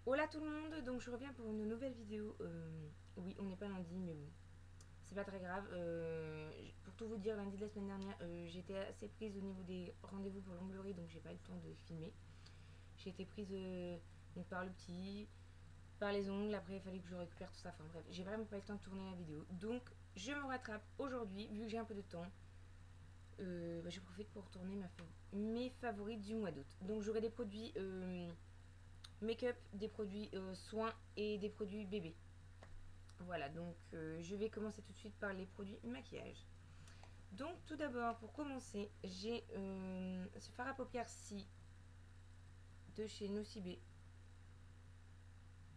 Hola tout le monde, donc je reviens pour une nouvelle vidéo. Oui, on n'est pas lundi, mais bon, c'est pas très grave. Pour tout vous dire, lundi de la semaine dernière, j'étais assez prise au niveau des rendez-vous pour l'onglerie, donc j'ai pas eu le temps de filmer. J'ai été prise donc par le petit, par les ongles, après il fallait que je récupère tout ça. Enfin bref, j'ai vraiment pas eu le temps de tourner la vidéo. Donc je me rattrape aujourd'hui, vu que j'ai un peu de temps. Je profite pour tourner mes favoris du mois d'août. Donc j'aurai des produits make-up, des produits soins et des produits bébés. Voilà, donc je vais commencer tout de suite par les produits maquillage. Donc tout d'abord, pour commencer, j'ai ce fard à paupières ci de chez Nocibé.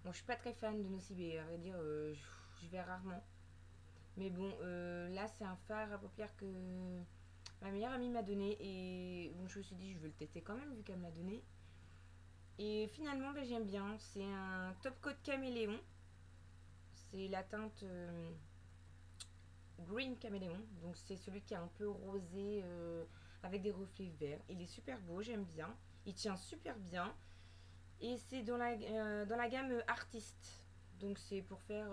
Bon, je suis pas très fan de Nocibé, à vrai dire, je vais rarement. Mais bon, là c'est un fard à paupières que ma meilleure amie m'a donné et bon, je me suis dit je vais le tester quand même vu qu'elle me l'a donné. Et finalement, ben, j'aime bien. C'est un top coat caméléon. C'est la teinte Green Caméléon. Donc c'est celui qui est un peu rosé avec des reflets verts. Il est super beau, j'aime bien. Il tient super bien. Et c'est dans la gamme artiste. Donc c'est pour faire,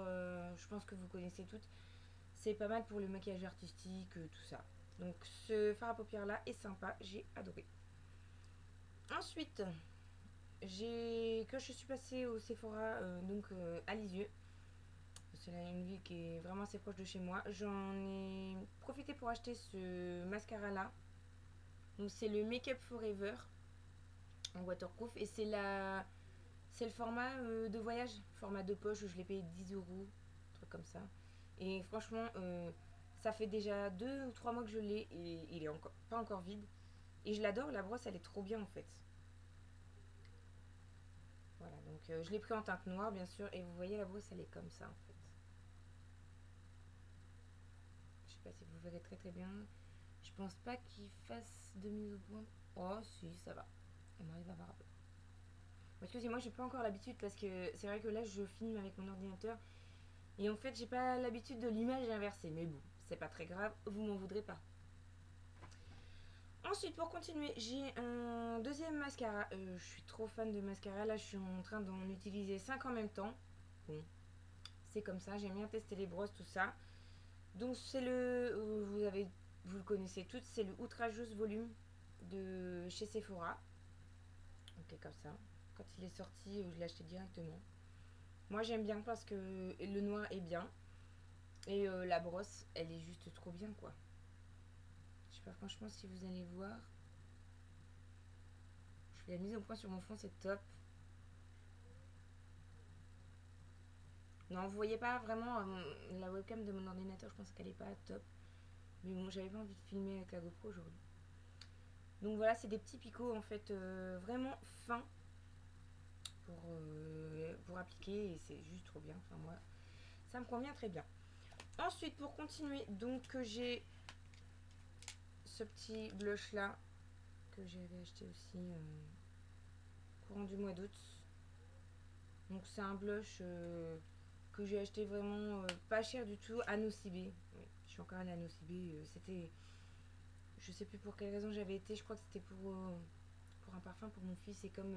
je pense que vous connaissez toutes. C'est pas mal pour le maquillage artistique, tout ça. Donc ce fard à paupières là est sympa, j'ai adoré. Ensuite, quand je suis passée au Sephora, à Lisieux, c'est une ville qui est vraiment assez proche de chez moi. J'en ai profité pour acheter ce mascara là. Donc c'est le Make Up Forever en waterproof et c'est le format de voyage, format de poche où je l'ai payé 10 euros, un truc comme ça. Et franchement, ça fait déjà 2 ou 3 mois que je l'ai et il est encore pas encore vide. Et je l'adore, la brosse elle est trop bien en fait. Voilà, donc je l'ai pris en teinte noire bien sûr et vous voyez la brosse elle est comme ça en fait. Je sais pas si vous verrez très très bien. Je pense pas qu'il fasse de mise au point. Oh si, ça va. Elle m'arrive à voir un peu. Excusez-moi, j'ai pas encore l'habitude parce que c'est vrai que là je filme avec mon ordinateur et en fait j'ai pas l'habitude de l'image inversée. Mais bon, c'est pas très grave, vous m'en voudrez pas. Ensuite, pour continuer, j'ai un deuxième mascara. Je suis trop fan de mascara. Là, je suis en train d'en utiliser 5 en même temps. Bon, c'est comme ça. J'aime bien tester les brosses, tout ça. Donc, c'est vous le connaissez toutes. C'est le Outrageous Volume de chez Sephora. Ok, comme ça. Quand il est sorti, je l'ai acheté directement. Moi, j'aime bien parce que le noir est bien. Et la brosse, elle est juste trop bien, quoi. Je sais pas franchement si vous allez voir. Je l'ai mise au point sur mon fond, c'est top. Non, vous voyez pas vraiment la webcam de mon ordinateur, je pense qu'elle est pas top. Mais bon, j'avais pas envie de filmer avec la GoPro aujourd'hui. Donc voilà, c'est des petits picots en fait vraiment fins pour appliquer et c'est juste trop bien. Enfin, moi, ça me convient très bien. Ensuite, pour continuer, donc j'ai ce petit blush là que j'avais acheté aussi courant du mois d'août. Donc c'est un blush que j'ai acheté vraiment pas cher du tout à Nocibé. Oui, je suis encore allée à Nocibé. C'était, je sais plus pour quelle raison j'avais été. Je crois que c'était pour un parfum pour mon fils. Et comme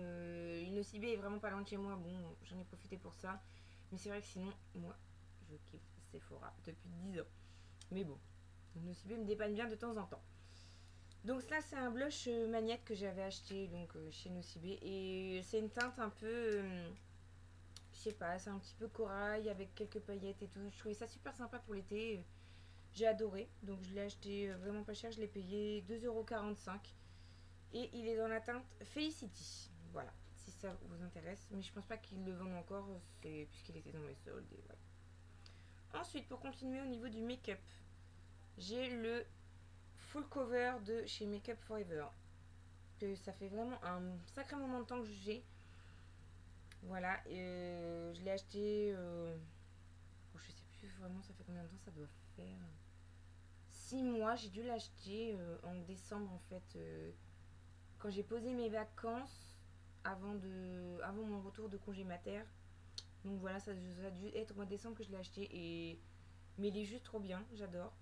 Nocibé est vraiment pas loin de chez moi, bon, j'en ai profité pour ça. Mais c'est vrai que sinon, moi, je kiffe Sephora depuis 10 ans. Mais bon, Nocibé me dépanne bien de temps en temps. Donc ça c'est un blush magnette que j'avais acheté donc chez Nocibé et c'est une teinte un peu je sais pas, c'est un petit peu corail avec quelques paillettes et tout. Je trouvais ça super sympa pour l'été. J'ai adoré. Donc je l'ai acheté vraiment pas cher. Je l'ai payé 2,45 € et il est dans la teinte Felicity. Voilà, si ça vous intéresse. Mais je pense pas qu'ils le vendent encore puisqu'il était dans les soldes. Et voilà. Ensuite, pour continuer au niveau du make-up, j'ai le full cover de chez Make Up Forever. Que ça fait vraiment un sacré moment de temps que j'ai. Voilà, je l'ai acheté. Bon, je sais plus vraiment, ça fait combien de temps ça doit faire. 6 mois, j'ai dû l'acheter en décembre en fait. Quand j'ai posé mes vacances avant mon retour de congé mater. Donc voilà, ça a dû être au mois de décembre que je l'ai acheté. Mais il est juste trop bien, j'adore.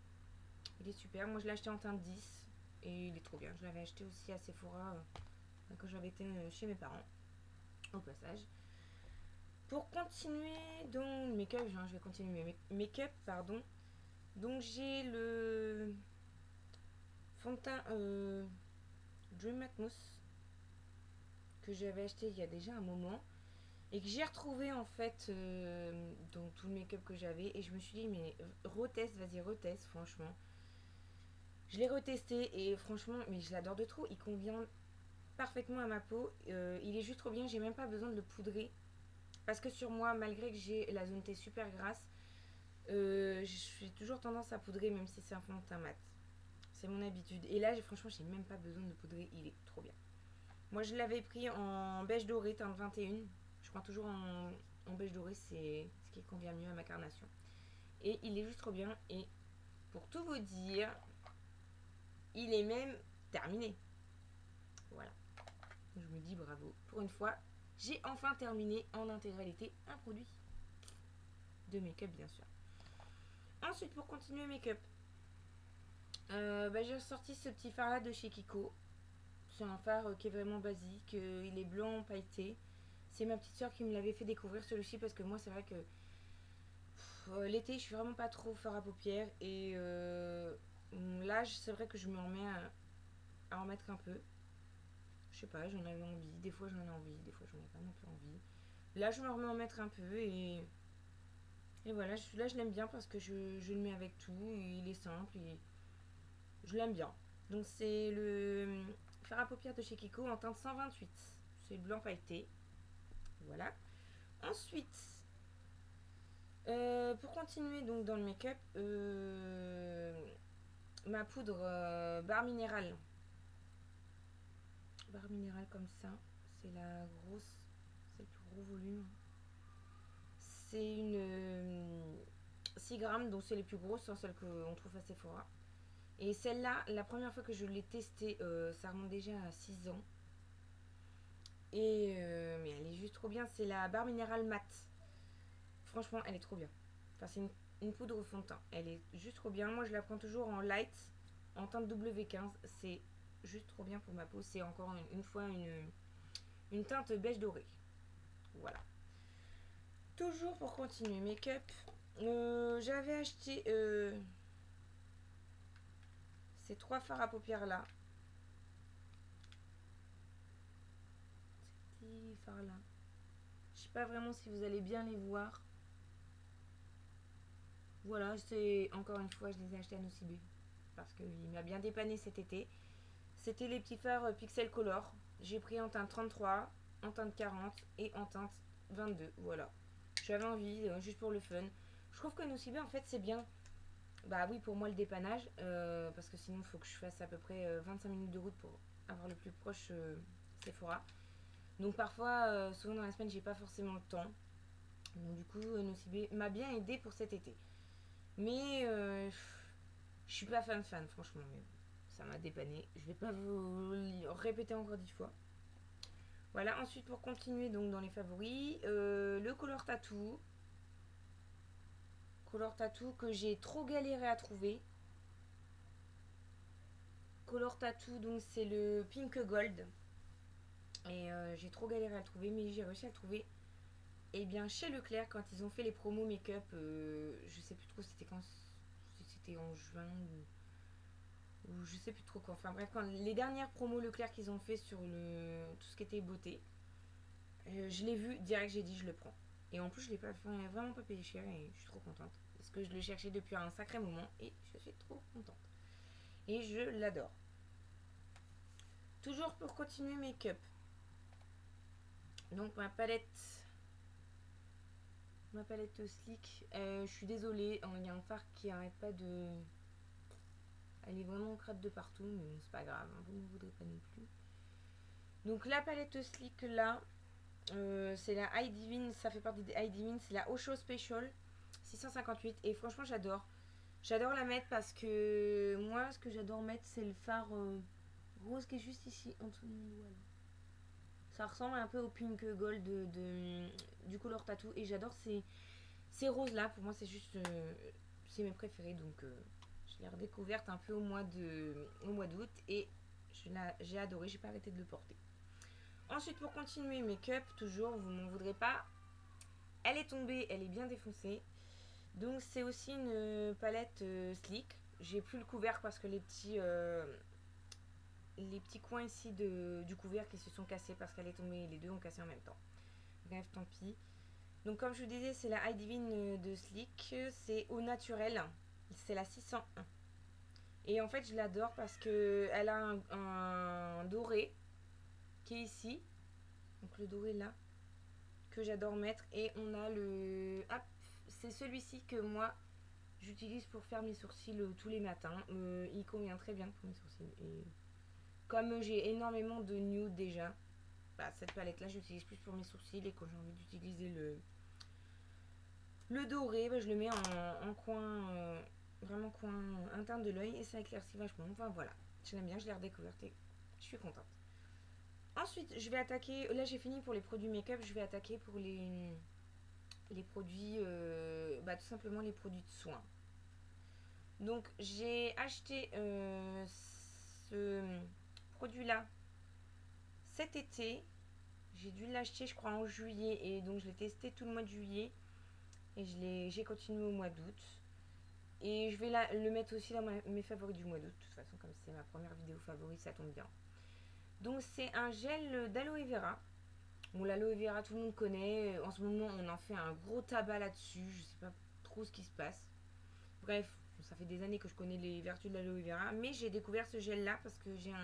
Il est super. Moi je l'ai acheté en teinte 10 et il est trop bien. Je l'avais acheté aussi à Sephora quand j'avais été chez mes parents, au passage. Pour continuer donc make-up, je vais continuer mes make-up, pardon. Donc j'ai le fond de teint Dream Atmos que j'avais acheté il y a déjà un moment et que j'ai retrouvé en fait dans tout le make-up que j'avais, et je me suis dit mais reteste, vas-y reteste, franchement. Je l'ai retesté et franchement, mais je l'adore de trop, il convient parfaitement à ma peau, il est juste trop bien, j'ai même pas besoin de le poudrer. Parce que sur moi, malgré que j'ai la zone T super grasse, je suis toujours tendance à poudrer même si c'est un fond de teint mat. C'est mon habitude. Et là, franchement, j'ai même pas besoin de poudrer, il est trop bien. Moi, je l'avais pris en beige doré, teinte 21. Je prends toujours en beige doré, c'est ce qui convient mieux à ma carnation. Et il est juste trop bien. Et pour tout vous dire, il est même terminé. Voilà. Je me dis bravo. Pour une fois, j'ai enfin terminé en intégralité un produit de make-up, bien sûr. Ensuite, pour continuer make-up, j'ai ressorti ce petit fard là de chez Kiko. C'est un fard qui est vraiment basique, il est blanc pailleté. C'est ma petite soeur qui me l'avait fait découvrir celui-ci parce que moi c'est vrai que l'été je suis vraiment pas trop fard à paupières, et là c'est vrai que je me remets à en mettre un peu. Je sais pas, j'en avais envie, des fois j'en ai envie, des fois j'en ai pas non plus envie. Là je me remets à en mettre un peu, et voilà, là je l'aime bien parce que je le mets avec tout, il est simple, et je l'aime bien. Donc c'est le fard à paupières de chez Kiko en teinte 128. C'est blanc pailleté. Voilà. Ensuite, pour continuer donc dans le make-up, ma poudre barre minérale. Barre minérale comme ça. C'est la grosse. C'est le plus gros volume. C'est une 6 grammes, donc c'est les plus grosses, hein, celles qu'on trouve à Sephora. Et celle-là, la première fois que je l'ai testée, ça remonte déjà à 6 ans. Et mais elle est juste trop bien. C'est la barre minérale mat. Franchement, elle est trop bien. Enfin, c'est une poudre fond de teint. Elle est juste trop bien. Moi, je la prends toujours en light, en teinte W15. C'est juste trop bien pour ma peau. C'est encore une fois une teinte beige doré. Voilà. Toujours pour continuer make-up, j'avais acheté ces 3 fards à paupières là. Ces petits fards là. Je sais pas vraiment si vous allez bien les voir. Voilà, c'est encore une fois, je les ai achetés à Nocibé parce qu'il m'a bien dépanné cet été. C'était les petits fards Pixel Color. J'ai pris en teinte 33, en teinte 40 et en teinte 22. Voilà. J'avais envie, juste pour le fun. Je trouve que Nocibé, en fait, c'est bien. Bah oui, pour moi, le dépannage. Parce que sinon, il faut que je fasse à peu près 25 minutes de route pour avoir le plus proche Sephora. Donc parfois, souvent dans la semaine, j'ai pas forcément le temps. Donc du coup, Nocibé m'a bien aidé pour cet été. Mais je suis pas fan, franchement. Mais ça m'a dépanné. Je vais pas vous le répéter encore 10 fois. Voilà, ensuite pour continuer donc dans les favoris, le Color Tattoo. Color Tattoo que j'ai trop galéré à trouver. Color Tattoo, donc c'est le Pink Gold. Et j'ai trop galéré à le trouver, mais j'ai réussi à le trouver. Et bien chez Leclerc, quand ils ont fait les promos make-up, je sais plus trop c'était quand, si c'était en juin ou je sais plus trop quand. Enfin bref, quand les dernières promos Leclerc qu'ils ont fait sur tout ce qui était beauté, je l'ai vu direct, j'ai dit je le prends. Et en plus je l'ai pas vraiment pas payé cher et je suis trop contente. Parce que je le cherchais depuis un sacré moment et je suis trop contente. Et je l'adore. Toujours pour continuer make-up. Donc ma palette Sleek. Je suis désolée, il y a un fard qui arrête pas de... Elle est vraiment crade de partout, mais bon, c'est pas grave, hein, vous ne voudrez pas non plus. Donc la palette Sleek là, c'est la High Divine, ça fait partie des High Divine, c'est la Osho Special 658 et franchement j'adore. J'adore la mettre parce que moi ce que j'adore mettre c'est le fard rose qui est juste ici en dessous de mon doigt. Ça ressemble un peu au Pink Gold du Color Tattoo et j'adore ces roses là. Pour moi c'est juste c'est mes préférés, donc je l'ai redécouverte un peu au mois d'août et j'ai adoré, j'ai pas arrêté de le porter. Ensuite pour continuer make-up, toujours vous m'en voudrez pas, Elle est tombée, elle est bien défoncée. Donc c'est aussi une palette Sleek. J'ai plus le couvercle parce que les petits coins ici du couvercle qui se sont cassés parce qu'elle est tombée, les deux ont cassé en même temps. Bref, tant pis. Donc comme je vous disais, c'est la Eye Divine de Sleek, c'est au naturel, c'est la 601. Et en fait, je l'adore parce que elle a un doré qui est ici, donc le doré là, que j'adore mettre. Et on a le... Hop, c'est celui-ci que moi, j'utilise pour faire mes sourcils tous les matins. Il convient très bien pour mes sourcils. Et comme j'ai énormément de nude déjà, bah, cette palette là j'utilise plus pour mes sourcils. Et quand j'ai envie d'utiliser le doré, bah, je le mets en coin, vraiment coin interne de l'œil. Et ça éclaircit vachement. Enfin voilà, je l'aime bien, je l'ai redécouverte et je suis contente. Ensuite, je vais attaquer, là j'ai fini pour les produits make-up, je vais attaquer pour les produits, bah, tout simplement les produits de soins. Donc j'ai acheté ce produit-là cet été. J'ai dû l'acheter je crois en juillet et donc je l'ai testé tout le mois de juillet et j'ai continué au mois d'août. Et je vais le mettre aussi dans mes favoris du mois d'août. De toute façon, comme c'est ma première vidéo favorite, ça tombe bien. Donc c'est un gel d'aloe vera. Bon, l'aloe vera, tout le monde connaît. En ce moment, on en fait un gros tabac là-dessus. Je sais pas trop ce qui se passe. Bref, ça fait des années que je connais les vertus de l'aloe vera. Mais j'ai découvert ce gel-là parce que j'ai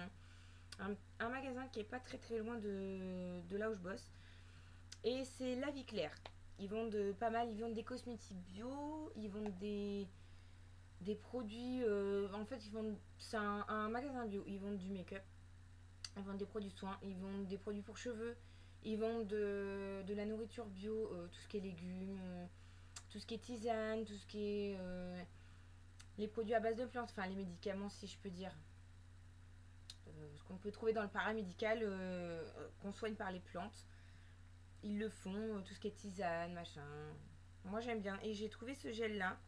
un magasin qui est pas très très loin de là où je bosse. Et c'est La Vie Claire. Ils vendent pas mal. Ils vendent des cosmétiques bio. Ils vendent des produits. En fait, c'est un magasin bio. Ils vendent du make-up. Ils vendent des produits de soins. Ils vendent des produits pour cheveux. Ils vendent de la nourriture bio, tout ce qui est légumes, tout ce qui est tisane, tout ce qui est les produits à base de plantes, enfin les médicaments si je peux dire. Ce qu'on peut trouver dans le paramédical, qu'on soigne par les plantes. Ils le font, tout ce qui est tisane, machin. Moi j'aime bien. Et j'ai trouvé ce gel là.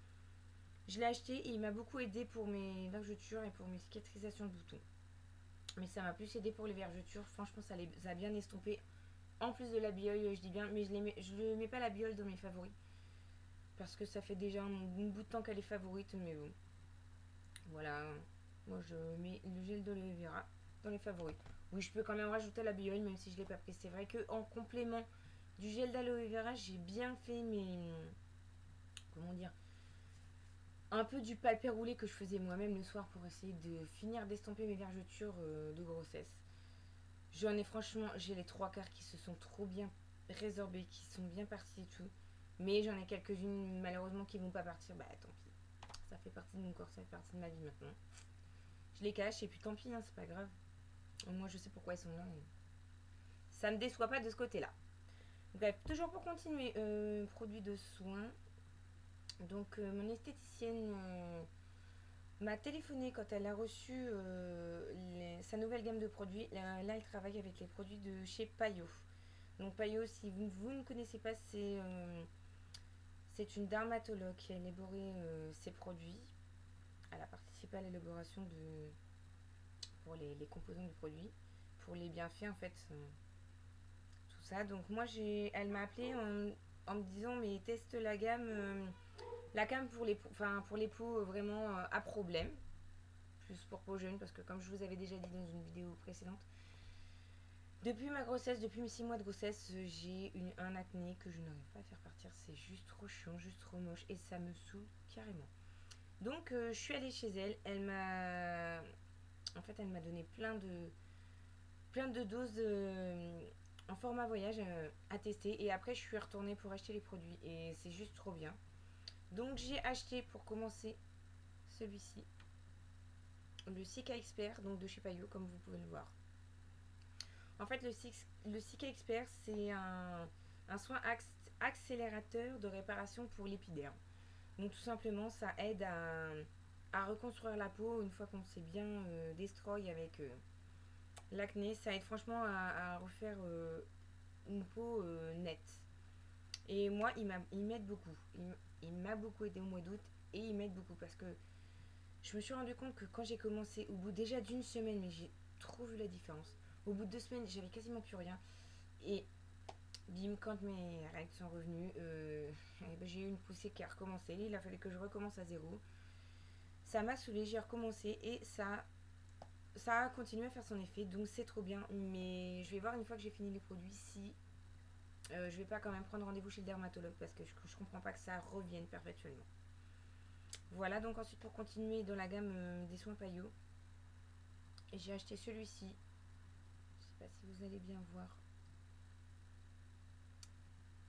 Je l'ai acheté et il m'a beaucoup aidé pour mes vergetures et pour mes cicatrisations de boutons. Mais ça m'a plus aidé pour les vergetures. Franchement, ça a bien estompé. En plus de la biole, je dis bien, mais je ne mets pas la biole dans mes favoris. Parce que ça fait déjà un bout de temps qu'elle est favorite, mais bon. Voilà. Moi, je mets le gel d'aloe vera dans les favoris. Oui, je peux quand même rajouter la biole, même si je ne l'ai pas pris. C'est vrai qu'en complément du gel d'aloe vera, j'ai bien fait mes... Comment dire, un peu du papier roulé que je faisais moi-même le soir pour essayer de finir d'estomper mes vergetures de grossesse. J'en ai franchement, j'ai les trois quarts qui se sont trop bien résorbés, qui sont bien partis et tout. Mais j'en ai quelques-unes malheureusement qui vont pas partir. Bah tant pis. Ça fait partie de mon corps, ça fait partie de ma vie maintenant. Je les cache et puis tant pis, hein, c'est pas grave. Moi je sais pourquoi ils sont là. Et ça me déçoit pas de ce côté-là. Bref, toujours pour continuer, produits de soins. Donc mon esthéticienne m'a téléphoné quand elle a reçu sa nouvelle gamme de produits. Là, elle travaille avec les produits de chez Payot. Donc Payot, si vous ne connaissez pas, c'est une dermatologue qui a élaboré ces produits. Elle a participé à l'élaboration pour les composants du produit, pour les bienfaits en fait, tout ça. Donc moi, elle m'a appelé en me disant mais teste la gamme pour les peaux vraiment à problème, plus pour peau jeune, parce que comme je vous avais déjà dit dans une vidéo précédente, depuis ma grossesse, depuis mes 6 mois de grossesse, j'ai un acné que je n'arrive pas à faire partir. C'est juste trop chiant, juste trop moche et ça me saoule carrément. Donc je suis allée chez elle. Elle m'a donné plein de doses en format voyage à tester. Et après, je suis retournée pour acheter les produits et c'est juste trop bien. Donc j'ai acheté pour commencer celui-ci, le Sika Expert, donc de chez Payot, comme vous pouvez le voir. En fait, le Sika Expert, c'est un soin accélérateur de réparation pour l'épiderme. Donc tout simplement, ça aide à reconstruire la peau une fois qu'on s'est bien destroy avec l'acné. Ça aide franchement à refaire une peau nette. Et moi, il m'aide beaucoup. Il m'a beaucoup aidé au mois d'août et il m'aide beaucoup parce que je me suis rendu compte que quand j'ai commencé, au bout déjà d'une semaine, mais j'ai trop vu la différence. Au bout de 2 semaines, j'avais quasiment plus rien. Et bim, quand mes règles sont revenues, j'ai eu une poussée qui a recommencé. Il a fallu que je recommence à zéro. Ça m'a saoulée, j'ai recommencé et ça a continué à faire son effet, donc c'est trop bien. Mais je vais voir une fois que j'ai fini les produits si je vais pas quand même prendre rendez-vous chez le dermatologue parce que je comprends pas que ça revienne perpétuellement. Voilà, donc ensuite pour continuer dans la gamme des soins paillots, j'ai acheté celui-ci. Je sais pas si vous allez bien voir.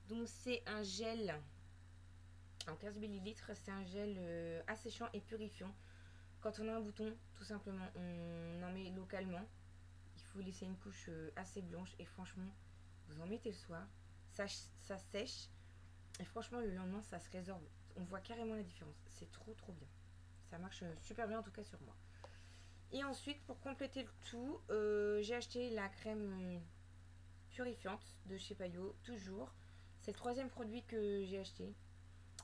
Donc c'est un gel en 15 millilitres, c'est un gel asséchant et purifiant. Quand on a un bouton, tout simplement, on en met localement. Il faut laisser une couche assez blanche et franchement, vous en mettez le soir, ça sèche et franchement le lendemain ça se résorbe. On voit carrément la différence. C'est trop bien. Ça marche super bien en tout cas sur moi. Et ensuite pour compléter le tout, j'ai acheté la crème purifiante de chez Payot, toujours. C'est le troisième produit que j'ai acheté.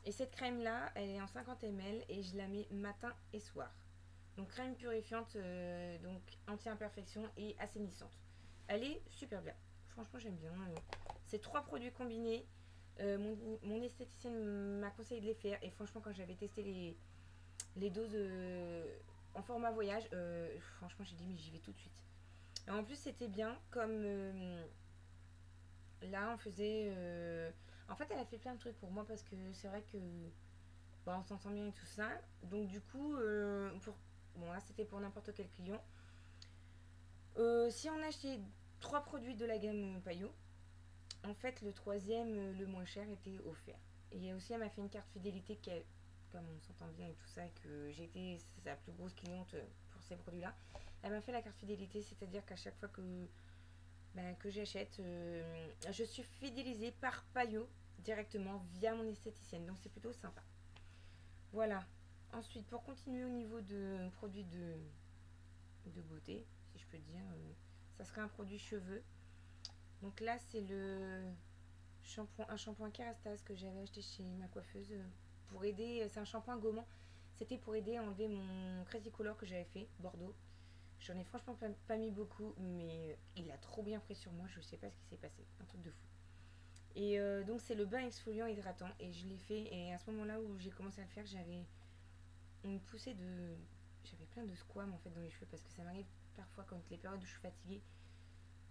Et cette crème là, elle est en 50 ml et je la mets matin et soir. Donc crème purifiante, donc anti-imperfection et assainissante. Elle est super bien. Franchement j'aime bien. Ces trois produits combinés, mon esthéticienne m'a conseillé de les faire. Et franchement quand j'avais testé les doses en format voyage, franchement j'ai dit mais j'y vais tout de suite. Et en plus c'était bien comme là on faisait... En fait elle a fait plein de trucs pour moi parce que c'est vrai que bah, on s'entend bien et tout ça. Donc du coup, bon là c'était pour n'importe quel client. Si on achetait trois produits de la gamme Payot, en fait le troisième, le moins cher, était offert. Et aussi elle m'a fait une carte fidélité comme on s'entend bien et tout ça, que j'ai été sa plus grosse cliente pour ces produits-là. Elle m'a fait la carte fidélité, c'est-à-dire qu'à chaque fois que j'achète, je suis fidélisée par Payot directement via mon esthéticienne. Donc c'est plutôt sympa. Voilà. Ensuite, pour continuer au niveau de produits de beauté, si je peux dire, ça serait un produit cheveux. Donc là, c'est un shampoing Kerastase que j'avais acheté chez ma coiffeuse pour aider. C'est un shampoing gommant. C'était pour aider à enlever mon Crazy Color que j'avais fait, Bordeaux. J'en ai franchement pas mis beaucoup, mais il a trop bien pris sur moi. Je sais pas ce qui s'est passé. Un truc de fou. Et donc, c'est le bain exfoliant hydratant. Et je l'ai fait. Et à ce moment-là où j'ai commencé à le faire, j'avais une poussée de... J'avais plein de squames en fait dans les cheveux parce que ça m'arrive parfois quand les périodes où je suis fatiguée,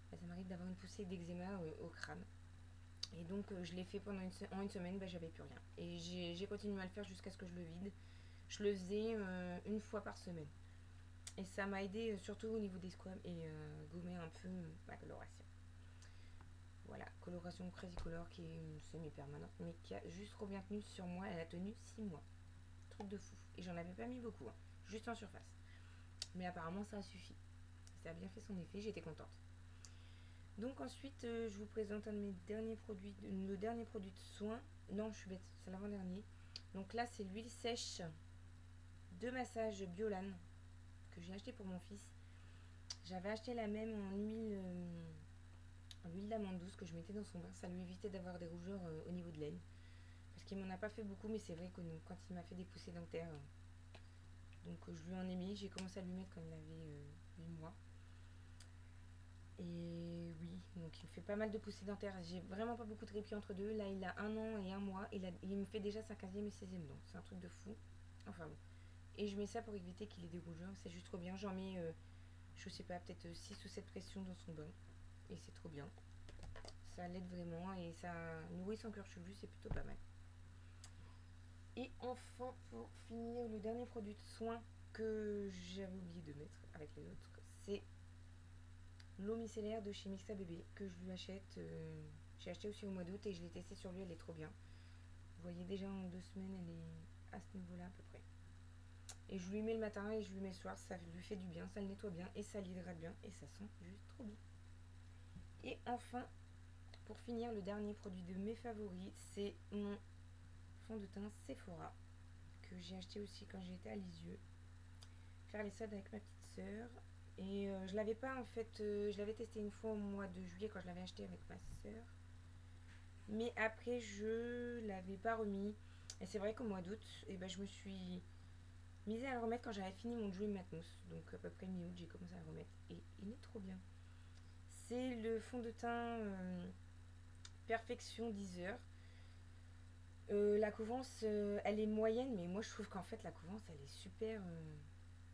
bah, ça m'arrive d'avoir une poussée d'eczéma au crâne. Et donc je l'ai fait en une semaine, bah, j'avais plus rien. Et j'ai continué à le faire jusqu'à ce que je le vide. Je le faisais une fois par semaine. Et ça m'a aidé surtout au niveau des squames et gommer un peu ma coloration. Voilà, coloration Crazy Color qui est une semi-permanente mais qui a juste trop bien tenu sur moi. Elle a tenu 6 mois. Truc de fou. Et j'en avais pas mis beaucoup, hein, juste en surface. Mais apparemment ça a suffi. Ça a bien fait son effet, j'étais contente. Donc ensuite, je vous présente un de mes derniers produits, le dernier produit de soin. Non, je suis bête, c'est l'avant-dernier. Donc là, c'est l'huile sèche de massage Biolan que j'ai acheté pour mon fils. J'avais acheté la même en huile d'amande douce que je mettais dans son bain. Ça lui évitait d'avoir des rougeurs au niveau de l'aine. Parce qu'il m'en a pas fait beaucoup, mais c'est vrai que quand il m'a fait des poussées dentaires, donc je lui en ai mis. J'ai commencé à lui mettre quand il avait 8 mois. Et oui, donc il me fait pas mal de poussées dentaires. J'ai vraiment pas beaucoup de répit entre deux. Là, il a 1 an et 1 mois. Il me fait déjà sa 15e et 16e dent. C'est un truc de fou. Enfin bon. Et je mets ça pour éviter qu'il ait des rougeurs. C'est juste trop bien. J'en mets, je sais pas, peut-être 6 ou 7 pressions dans son bain. Et c'est trop bien. Ça l'aide vraiment et ça nourrit son cuir chevelu. C'est plutôt pas mal. Et enfin, pour finir, le dernier produit de soin que j'avais oublié de mettre avec les autres, c'est l'eau micellaire de chez Mixa Bébé que je lui achète. J'ai acheté aussi au mois d'août et je l'ai testé sur lui, elle est trop bien. Vous voyez déjà en 2 semaines, elle est à ce niveau-là à peu près. Et je lui mets le matin et je lui mets le soir, ça lui fait du bien, ça le nettoie bien et ça l'hydrate bien et ça sent juste trop bien. Et enfin, pour finir, le dernier produit de mes favoris, c'est mon fond de teint Sephora que j'ai acheté aussi quand j'étais à Lisieux. Faire les soldes avec ma petite sœur. Et je l'avais pas en fait, je l'avais testé une fois au mois de juillet quand je l'avais acheté avec ma sœur. Mais après je l'avais pas remis. Et c'est vrai qu'au mois d'août, je me suis mise à le remettre quand j'avais fini mon Dream Matmos. Donc à peu près mi-août j'ai commencé à le remettre. Et il est trop bien. C'est le fond de teint Perfection 10 heures. La couvence, elle est moyenne, mais moi je trouve qu'en fait la couvence, elle est super.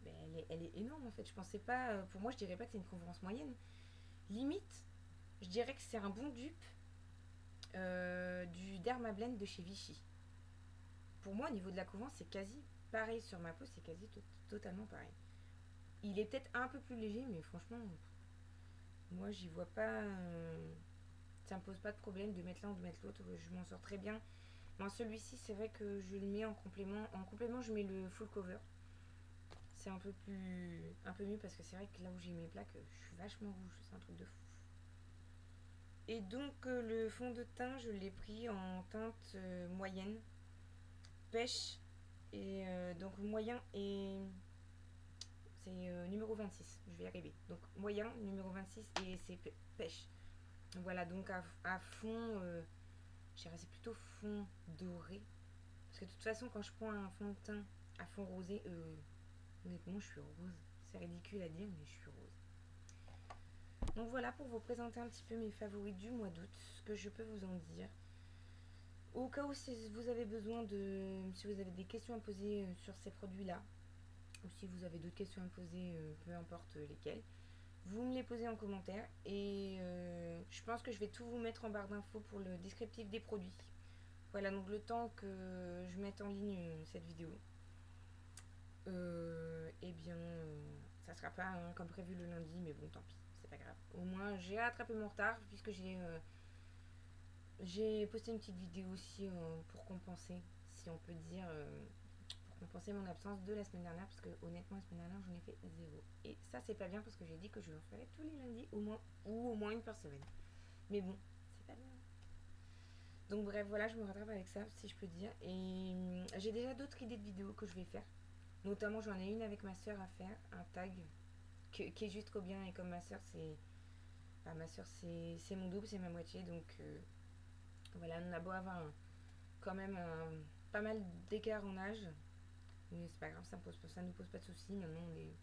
Ben, elle est énorme en fait. Je pensais pas. Pour moi, je dirais pas que c'est une couvence moyenne. Limite, je dirais que c'est un bon dupe du Dermablend de chez Vichy. Pour moi, au niveau de la couvence, c'est quasi pareil sur ma peau, c'est quasi totalement pareil. Il est peut-être un peu plus léger, mais franchement, moi j'y vois pas. Ça me pose pas de problème de mettre l'un ou de mettre l'autre. Je m'en sors très bien. Bon, celui-ci, c'est vrai que je le mets en complément. En complément, je mets le full cover. C'est un peu mieux parce que c'est vrai que là où j'ai mes plaques, je suis vachement rouge. C'est un truc de fou. Et donc, le fond de teint, je l'ai pris en teinte moyenne, pêche. Et donc, moyen et. C'est numéro 26. Je vais y arriver. Donc, moyen, numéro 26 et c'est pêche. Voilà, donc à fond. Je dirais c'est plutôt fond doré. Parce que de toute façon, quand je prends un fond de teint à fond rosé, honnêtement, je suis rose. C'est ridicule à dire, mais je suis rose. Donc voilà pour vous présenter un petit peu mes favoris du mois d'août, ce que je peux vous en dire. Au cas où si vous avez besoin de. Si vous avez des questions à poser sur ces produits-là, ou si vous avez d'autres questions à poser, peu importe lesquelles, vous me les posez en commentaire. Et je pense que je vais tout vous mettre en barre d'infos pour le descriptif des produits. Voilà, donc le temps que je mette en ligne cette vidéo, eh bien, ça sera pas comme prévu le lundi, mais bon, tant pis, c'est pas grave. Au moins, j'ai rattrapé mon retard puisque j'ai posté une petite vidéo aussi pour compenser, si on peut dire, pour compenser mon absence de la semaine dernière, parce que honnêtement, la semaine dernière, j'en ai fait zéro. Et ça, c'est pas bien parce que j'ai dit que je le ferais tous les lundis, au moins, ou au moins une par semaine. Mais bon, c'est pas bien. Donc bref, voilà, je me rattrape avec ça, si je peux dire. Et j'ai déjà d'autres idées de vidéos que je vais faire. Notamment, j'en ai une avec ma soeur à faire, un tag qui est juste trop bien. Et comme ma soeur, c'est. Enfin, ma soeur, c'est mon double, c'est ma moitié. Donc voilà, on a beau avoir quand même pas mal d'écart en âge. Mais c'est pas grave, ça nous pose pas de soucis. Maintenant, on est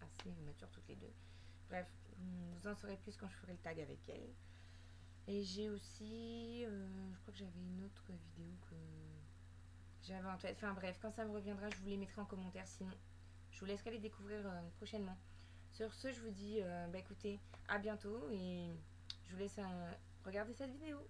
assez matures toutes les deux. Bref, vous en saurez plus quand je ferai le tag avec elle. Et j'ai aussi. Je crois que j'avais une autre vidéo que j'avais en tête. Enfin bref, quand ça me reviendra, je vous les mettrai en commentaire. Sinon, je vous laisserai les découvrir prochainement. Sur ce, je vous dis, bah écoutez, à bientôt et je vous laisse regarder cette vidéo.